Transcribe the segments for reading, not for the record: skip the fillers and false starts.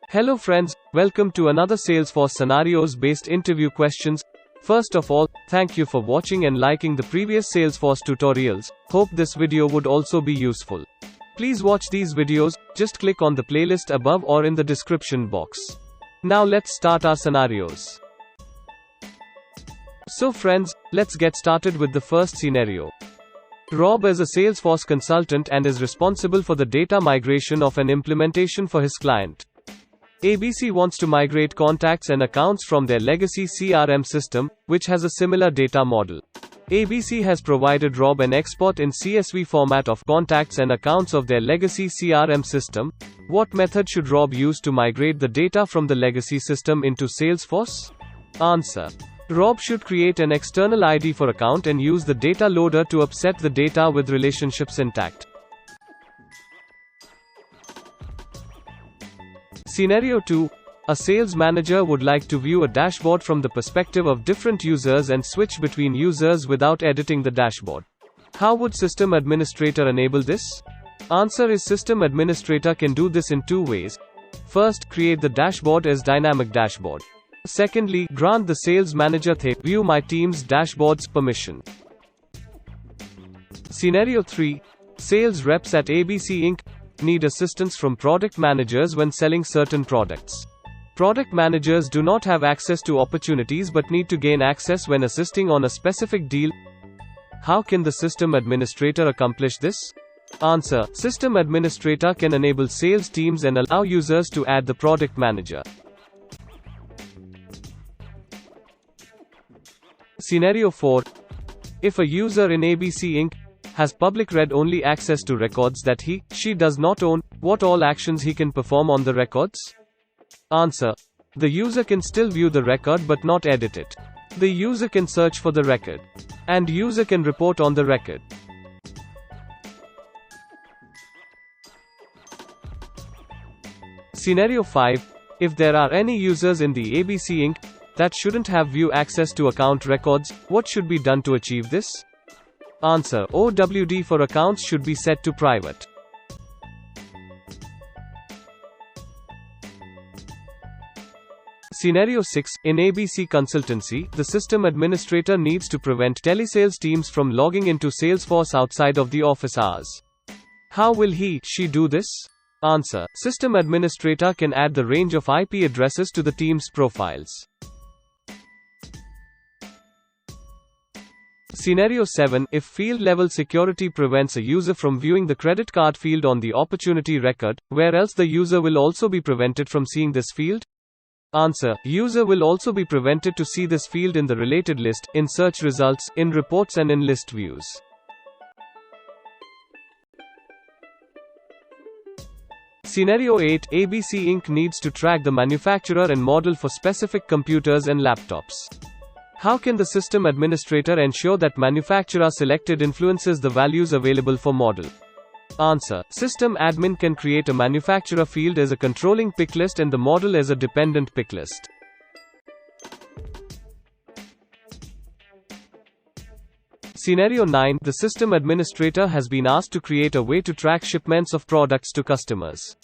Hello friends, welcome to another Salesforce scenarios-based interview questions. First of all, thank you for watching and liking the previous Salesforce tutorials. Hope this video would also be useful. Please watch these videos, just click on the playlist above or in the description box. Now let's start our scenarios. So friends, let's get started with the first scenario. Rob is a Salesforce consultant and is responsible for the data migration of an implementation for his client. ABC wants to migrate contacts and accounts from their legacy CRM system, which has a similar data model. ABC has provided Rob an export in CSV format of contacts and accounts of their legacy CRM system. What method should Rob use to migrate the data from the legacy system into Salesforce? Answer. Rob should create an external ID for account and use the data loader to upset the data with relationships intact. Scenario 2. A sales manager would like to view a dashboard from the perspective of different users and switch between users without editing the dashboard. How would system administrator enable this? Answer is system administrator can do this in two ways. First, create the dashboard as dynamic dashboard. Secondly, grant the sales manager the view my team's dashboards permission. Scenario 3. Sales reps at ABC Inc. need assistance from product managers when selling certain products. Product managers do not have access to opportunities but need to gain access when assisting on a specific deal. How can the system administrator accomplish this? Answer. System administrator can enable sales teams and allow users to add the product manager. Scenario 4. If a user in ABC Inc. has public read-only access to records that she does not own, what all actions he can perform on the records? Answer. The user can still view the record but not edit it. The user can search for the record. And user can report on the record. Scenario 5. If there are any users in the ABC Inc. that shouldn't have view access to account records, what should be done to achieve this? Answer. OWD for accounts should be set to private. Scenario 6. In ABC Consultancy, the system administrator needs to prevent telesales teams from logging into Salesforce outside of the office hours. How will she do this? Answer. System administrator can add the range of IP addresses to the team's profiles. Scenario 7. If field-level security prevents a user from viewing the credit card field on the opportunity record, where else the user will also be prevented from seeing this field? Answer. User will also be prevented to see this field in the related list, in search results, in reports and in list views. Scenario 8. ABC Inc. needs to track the manufacturer and model for specific computers and laptops. How can the system administrator ensure that manufacturer selected influences the values available for model? Answer. System admin can create a manufacturer field as a controlling pick list and the model as a dependent pick list. Scenario 9. The system administrator has been asked to create a way to track shipments of products to customers.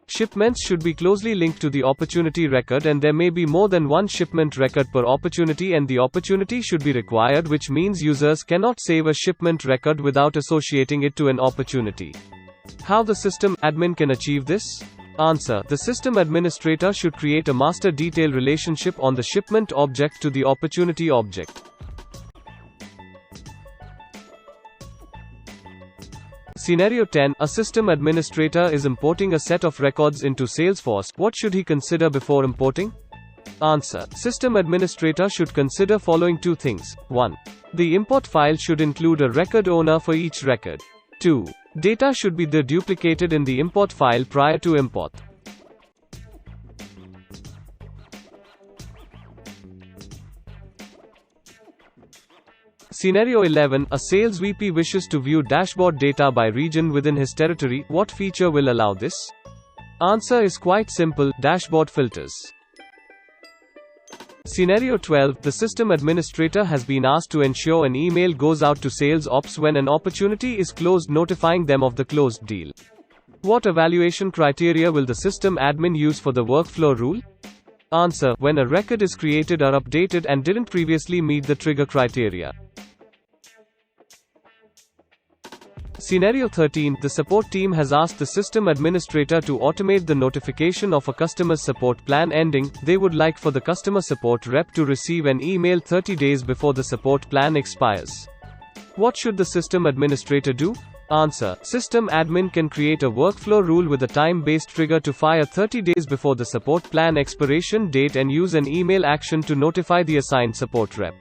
Shipments should be closely linked to the opportunity record and there may be more than one shipment record per opportunity and the opportunity should be required, which means users cannot save a shipment record without associating it to an opportunity. How the system admin can achieve this? Answer. The system administrator should create a master detail relationship on the shipment object to the opportunity object. Scenario 10. A system administrator is importing a set of records into Salesforce. What should he consider before importing? Answer. System administrator should consider following two things. 1. The import file should include a record owner for each record. 2. Data should be duplicated in the import file prior to import. Scenario 11. A sales VP wishes to view dashboard data by region within his territory. What feature will allow this? Answer is quite simple. Dashboard filters. Scenario 12. The system administrator has been asked to ensure an email goes out to sales ops when an opportunity is closed, notifying them of the closed deal. What evaluation criteria will the system admin use for the workflow rule? Answer: when a record is created or updated and didn't previously meet the trigger criteria. Scenario 13. The support team has asked the system administrator to automate the notification of a customer's support plan ending. They would like for the customer support rep to receive an email 30 days before the support plan expires. What should the system administrator do? Answer: system admin can create a workflow rule with a time-based trigger to fire 30 days before the support plan expiration date and use an email action to notify the assigned support rep.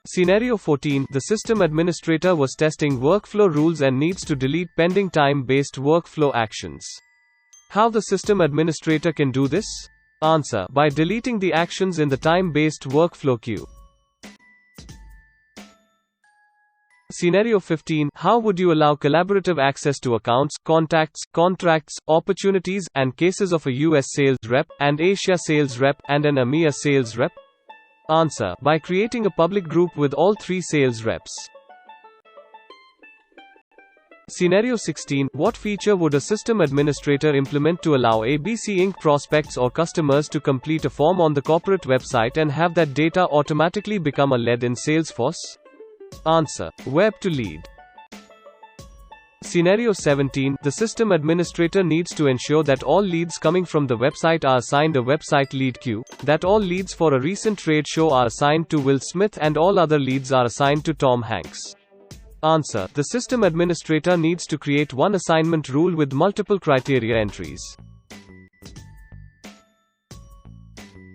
Scenario 14. The system administrator was testing workflow rules and needs to delete pending time-based workflow actions. How the system administrator can do this? Answer: by deleting the actions in the time-based workflow queue. Scenario 15. How would you allow collaborative access to accounts, contacts, contracts, opportunities, and cases of a US sales rep, and Asia sales rep, and an EMEA sales rep? Answer: by creating a public group with all 3 sales reps. Scenario 16. What feature would a system administrator implement to allow ABC Inc. prospects or customers to complete a form on the corporate website and have that data automatically become a lead in Salesforce? Answer: web to lead. Scenario 17. The system administrator needs to ensure that all leads coming from the website are assigned a website lead queue, that all leads for a recent trade show are assigned to Will Smith and all other leads are assigned to Tom Hanks. Answer: the system administrator needs to create one assignment rule with multiple criteria entries.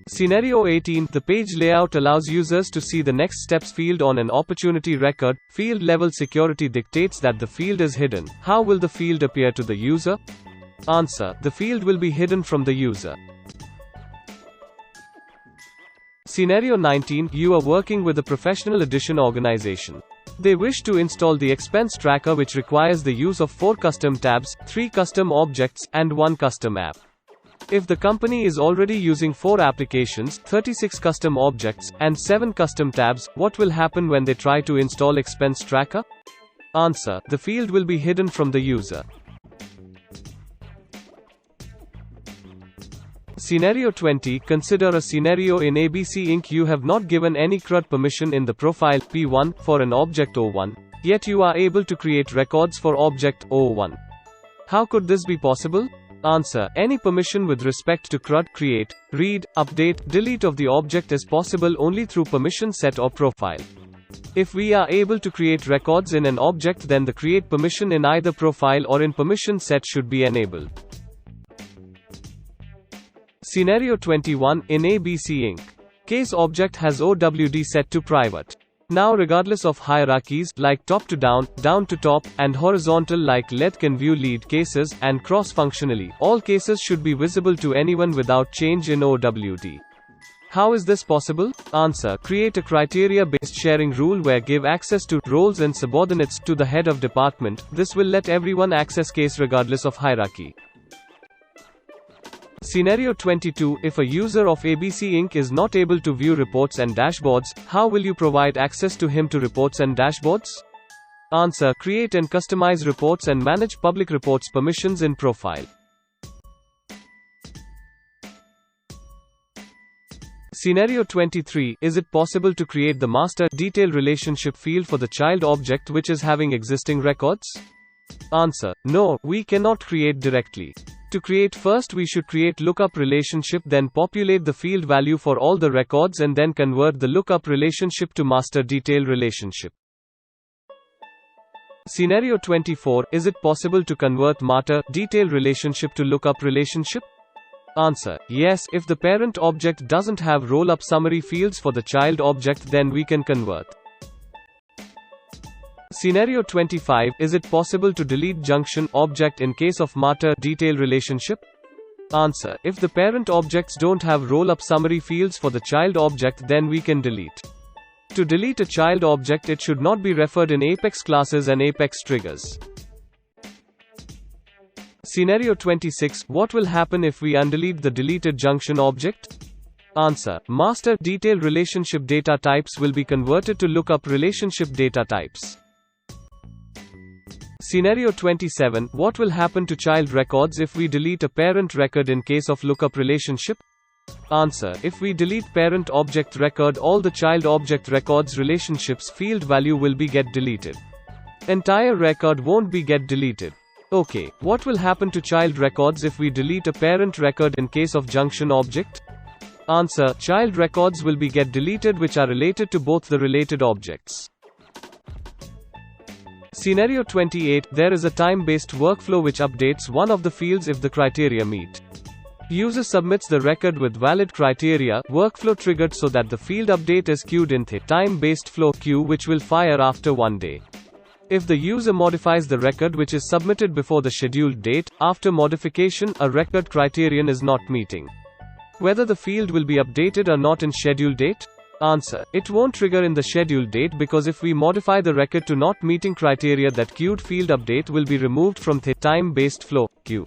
Scenario 18. The page layout allows users to see the next steps field on an opportunity record. Field level security dictates that the field is hidden. How will the field appear to the user? Answer: the field will be hidden from the user. Scenario 19. You are working with a professional edition organization. They wish to install the expense tracker, which requires the use of 4 custom tabs, 3 custom objects, and 1 custom app. If the company is already using 4 applications, 36 custom objects, and 7 custom tabs, what will happen when they try to install expense tracker? Answer: the field will be hidden from the user. Scenario 20. Consider a scenario in ABC Inc. You have not given any CRUD permission in the profile P1 for an object O1, yet you are able to create records for object O1. How could this be possible? Answer: any permission with respect to CRUD, create, read, update, delete of the object is possible only through permission set or profile. If we are able to create records in an object, then the create permission in either profile or in permission set should be enabled. Scenario 21. In ABC Inc. case object has OWD set to private. Now, regardless of hierarchies, like top to down, down to top, and horizontal like lead can view lead cases, and cross-functionally, all cases should be visible to anyone without change in OWD. How is this possible? Answer: create a criteria-based sharing rule where give access to roles and subordinates to the head of department. This will let everyone access case regardless of hierarchy. Scenario 22. If a user of ABC Inc. is not able to view reports and dashboards, how will you provide access to him to reports and dashboards? Answer: create and customize reports and manage public reports permissions in profile. Scenario 23. Is it possible to create the master detail relationship field for the child object which is having existing records? Answer: no, we cannot create directly. To create, first we should create lookup relationship, then populate the field value for all the records and then convert the lookup relationship to master detail relationship. Scenario 24. Is it possible to convert master detail relationship to lookup relationship? Answer: yes, if the parent object doesn't have roll-up summary fields for the child object, then we can convert. Scenario 25. Is it possible to delete junction object in case of master detail relationship? Answer: if the parent objects don't have roll-up summary fields for the child object, then we can delete. To delete a child object, it should not be referred in Apex classes and Apex triggers. Scenario 26. What will happen if we undelete the deleted junction object? Answer. Master detailed relationship data types will be converted to lookup relationship data types. Scenario 27. What will happen to child records if we delete a parent record in case of lookup relationship? Answer. If we delete parent object record, all the child object records relationships field value will be get deleted. Entire record won't be get deleted. Okay, what will happen to child records if we delete a parent record in case of junction object? Answer. Child records will be get deleted which are related to both the related objects. Scenario 28. There is a time-based workflow which updates one of the fields if the criteria meet. User submits the record with valid criteria, workflow triggered so that the field update is queued in the time-based flow queue which will fire after 1 day. If the user modifies the record which is submitted before the scheduled date, after modification, a record criterion is not meeting. Whether the field will be updated or not in scheduled date? Answer. It won't trigger in the scheduled date because if we modify the record to not meeting criteria, that queued field update will be removed from the time-based flow queue.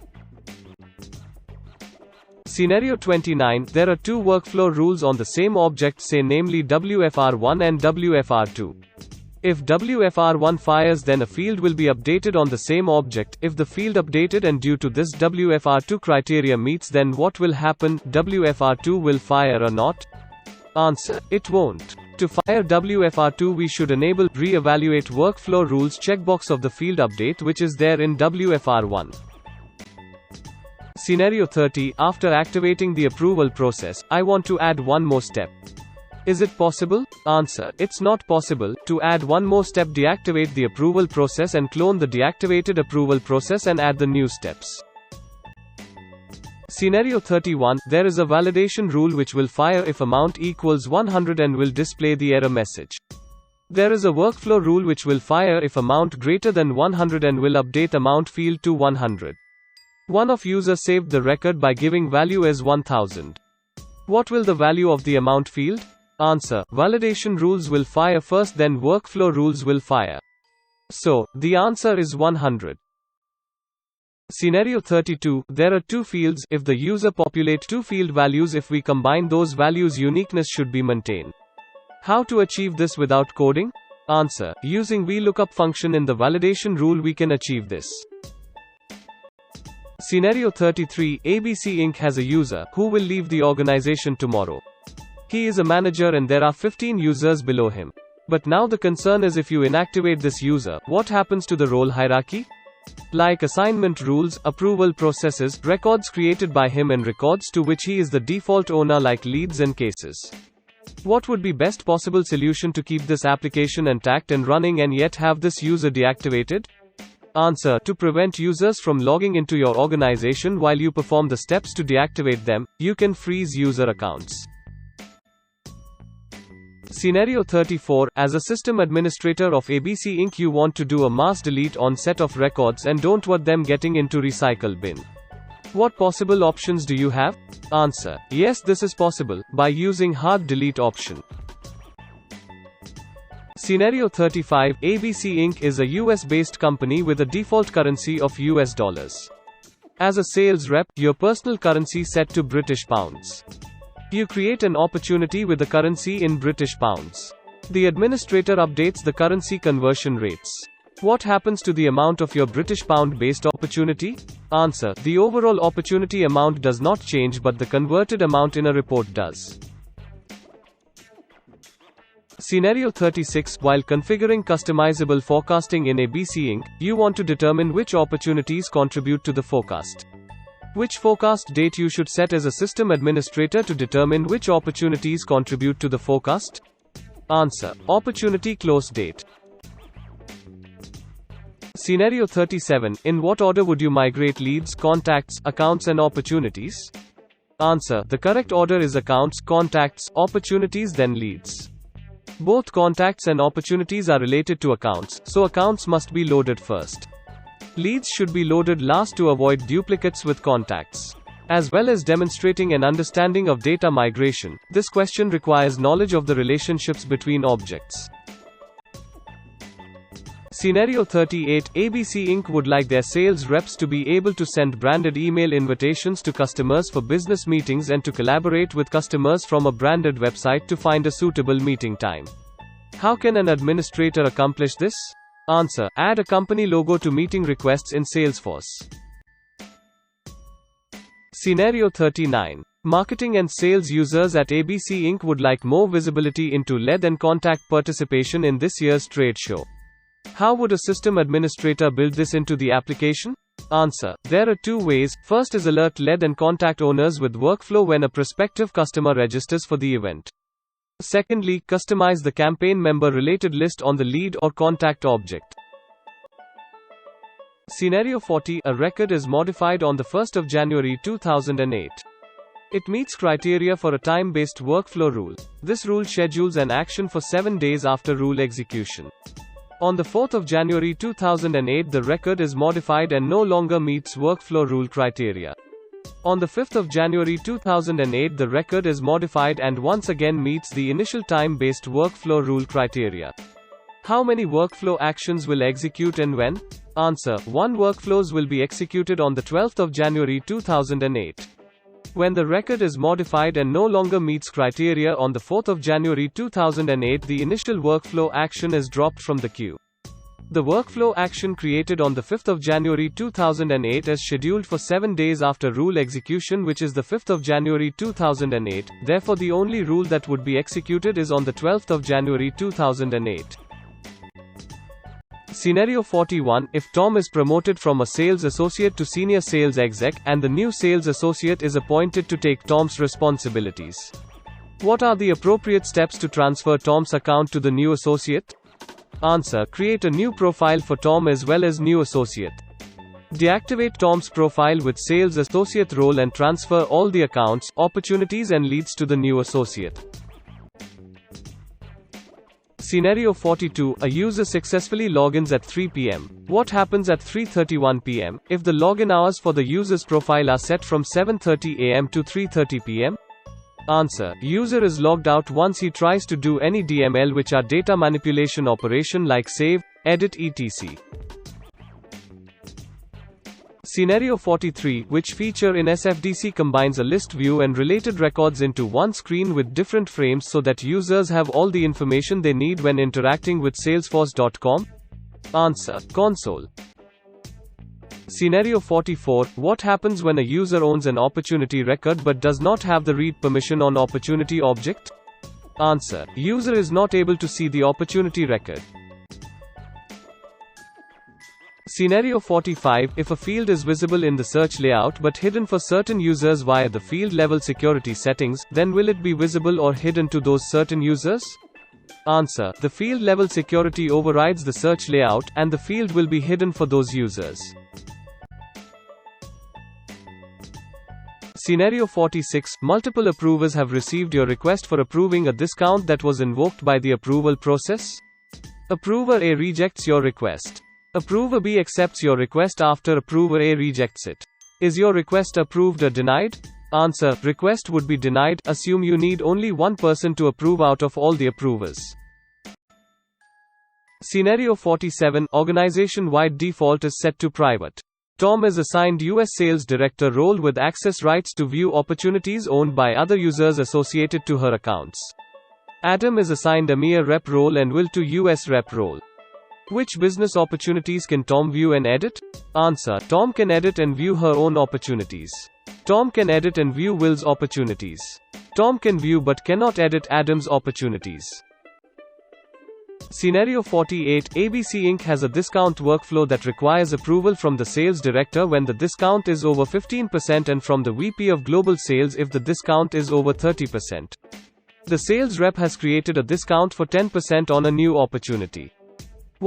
Scenario 29. There are two workflow rules on the same object, say namely WFR1 and WFR2. If WFR1 fires, then a field will be updated on the same object. If the field updated and due to this WFR2 criteria meets, then what will happen? WFR2 will fire or not? Answer. It won't. To fire WFR2, we should enable re-evaluate workflow rules checkbox of the field update which is there in WFR1. Scenario 30. After activating the approval process, I want to add one more step. Is it possible? Answer. It's not possible. To add one more step, deactivate the approval process and clone the deactivated approval process and add the new steps. Scenario 31. There is a validation rule which will fire if amount equals 100 and will display the error message. There is a workflow rule which will fire if amount greater than 100 and will update amount field to 100. One of user saved the record by giving value as 1000. What will the value of the amount field? Answer. Validation rules will fire first, then workflow rules will fire. So, the answer is 100. Scenario 32. There are two fields. If the user populate two field values, if we combine those values, uniqueness should be maintained. How to achieve this without coding? Answer. Using VLOOKUP function in the validation rule we can achieve this. Scenario 33. ABC Inc. has a user who will leave the organization tomorrow. He is a manager and there are 15 users below him. But now the concern is, if you inactivate this user, what happens to the role hierarchy? Like assignment rules, approval processes, records created by him and records to which he is the default owner like leads and cases. What would be best possible solution to keep this application intact and running and yet have this user deactivated? Answer. To prevent users from logging into your organization while you perform the steps to deactivate them, you can freeze user accounts. Scenario 34. As a system administrator of ABC Inc., you want to do a mass delete on set of records and don't want them getting into recycle bin. What possible options do you have? Answer. Yes, this is possible, by using hard delete option. Scenario 35. ABC Inc. is a US-based company with a default currency of US dollars. As a sales rep, your personal currency set to British pounds. You create an opportunity with the currency in British pounds. The administrator updates the currency conversion rates. What happens to the amount of your British pound based opportunity? Answer. The overall opportunity amount does not change, but the converted amount in a report does. Scenario 36. While configuring customizable forecasting in ABC Inc., you want to determine which opportunities contribute to the forecast. Which forecast date you should set as a system administrator to determine which opportunities contribute to the forecast? Answer. Opportunity close date. Scenario 37. In what order would you migrate leads, contacts, accounts and opportunities? Answer. The correct order is accounts, contacts, opportunities then leads. Both contacts and opportunities are related to accounts, so accounts must be loaded first. Leads should be loaded last to avoid duplicates with contacts. As well as demonstrating an understanding of data migration, this question requires knowledge of the relationships between objects. Scenario 38, ABC Inc. would like their sales reps to be able to send branded email invitations to customers for business meetings and to collaborate with customers from a branded website to find a suitable meeting time. How can an administrator accomplish this? Answer: add a company logo to meeting requests in Salesforce. Scenario 39. Marketing and sales users at ABC Inc. would like more visibility into lead and contact participation in this year's trade show. How would a system administrator build this into the application? Answer: there are two ways. First is alert lead and contact owners with workflow when a prospective customer registers for the event. Secondly, customize the campaign member related list on the lead or contact object. Scenario 40. A record is modified on the 1st of January 2008. It meets criteria for a time-based workflow rule. This rule schedules an action for 7 days after rule execution. On the 4th of January 2008, the record is modified and no longer meets workflow rule criteria. On the 5th of January 2008, the record is modified and once again meets the initial time-based workflow rule criteria. How many workflow actions will execute and when? Answer: 1 workflows will be executed on the 12th of January 2008. When the record is modified and no longer meets criteria on the 4th of January 2008, the initial workflow action is dropped from the queue. The workflow action created on the 5th of January 2008 is scheduled for 7 days after rule execution, which is the 5th of January 2008. Therefore, the only rule that would be executed is on the 12th of January 2008. Scenario 41. If Tom is promoted from a sales associate to senior sales exec, and the new sales associate is appointed to take Tom's responsibilities. What are the appropriate steps to transfer Tom's account to the new associate? Answer: create a new profile for Tom as well as new associate. Deactivate Tom's profile with sales associate role and transfer all the accounts, opportunities and leads to the new associate. Scenario 42. A user successfully logins at 3 p.m. What happens at 3:31 p.m. if the login hours for the user's profile are set from 7:30 a.m. to 3:30 p.m.? Answer: user is logged out once he tries to do any DML, which are data manipulation operation like save, edit etc. Scenario 43. Which feature in SFDC combines a list view and related records into one screen with different frames so that users have all the information they need when interacting with Salesforce.com? Answer: console. Scenario 44. What happens when a user owns an opportunity record but does not have the read permission on opportunity object? Answer: user is not able to see the opportunity record. Scenario 45. If a field is visible in the search layout but hidden for certain users via the field level security settings, then will it be visible or hidden to those certain users? Answer: the field level security overrides the search layout, and the field will be hidden for those users. Scenario 46. Multiple approvers have received your request for approving a discount that was invoked by the approval process. Approver A rejects your request. Approver B accepts your request after approver A rejects it. Is your request approved or denied? Answer: request would be denied. Assume you need only one person to approve out of all the approvers. Scenario 47. Organization-wide default is set to private. Tom is assigned US Sales Director role with access rights to view opportunities owned by other users associated to her accounts. Adam is assigned EMEA Rep role and Will to US Rep role. Which business opportunities can Tom view and edit? Answer: Tom can edit and view her own opportunities. Tom can edit and view Will's opportunities. Tom can view but cannot edit Adam's opportunities. Scenario 48. ABC Inc. has a discount workflow that requires approval from the sales director when the discount is over 15% and from the VP of Global Sales if the discount is over 30%. The sales rep has created a discount for 10% on a new opportunity.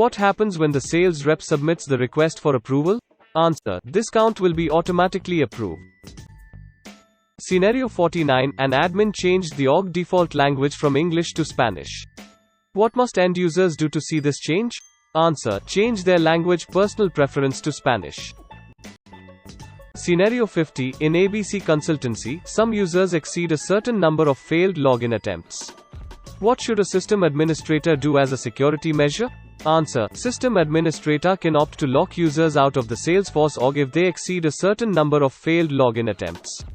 What happens when the sales rep submits the request for approval? Answer: discount will be automatically approved. Scenario 49. An admin changed the org default language from English to Spanish. What must end users do to see this change? Answer: change their language personal preference to Spanish. Scenario 50. In ABC Consultancy, some users exceed a certain number of failed login attempts. What should a system administrator do as a security measure? Answer. System administrator can opt to lock users out of the Salesforce org if they exceed a certain number of failed login attempts.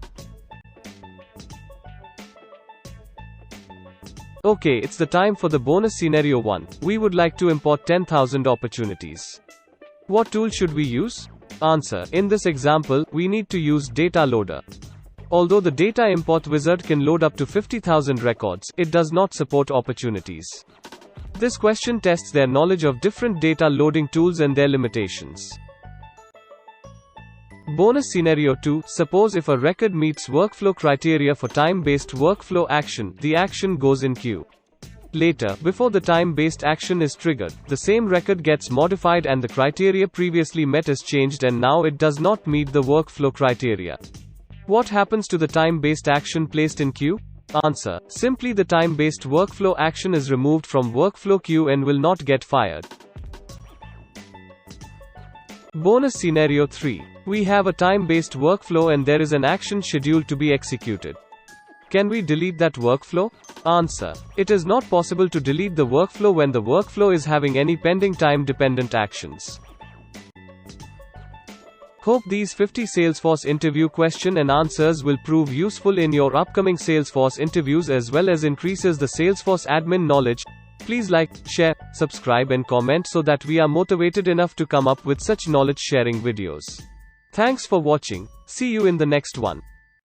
Okay, it's the time for the bonus scenario 1. We would like to import 10,000 opportunities. What tool should we use? Answer. In this example, we need to use Data Loader. Although the data import wizard can load up to 50,000 records, it does not support opportunities. This question tests their knowledge of different data loading tools and their limitations. Bonus scenario 2. Suppose if a record meets workflow criteria for time-based workflow action, the action goes in queue. Later, before the time-based action is triggered, the same record gets modified and the criteria previously met is changed and now it does not meet the workflow criteria. What happens to the time-based action placed in queue? Answer. Simply the time-based workflow action is removed from workflow queue and will not get fired. Bonus scenario 3. We have a time-based workflow and there is an action scheduled to be executed. Can we delete that workflow? Answer. It is not possible to delete the workflow when the workflow is having any pending time-dependent actions. Hope these 50 Salesforce interview question and answers will prove useful in your upcoming Salesforce interviews as well as increases the Salesforce admin knowledge. Please like, share, subscribe and comment so that we are motivated enough to come up with such knowledge sharing videos. Thanks for watching. See you in the next one.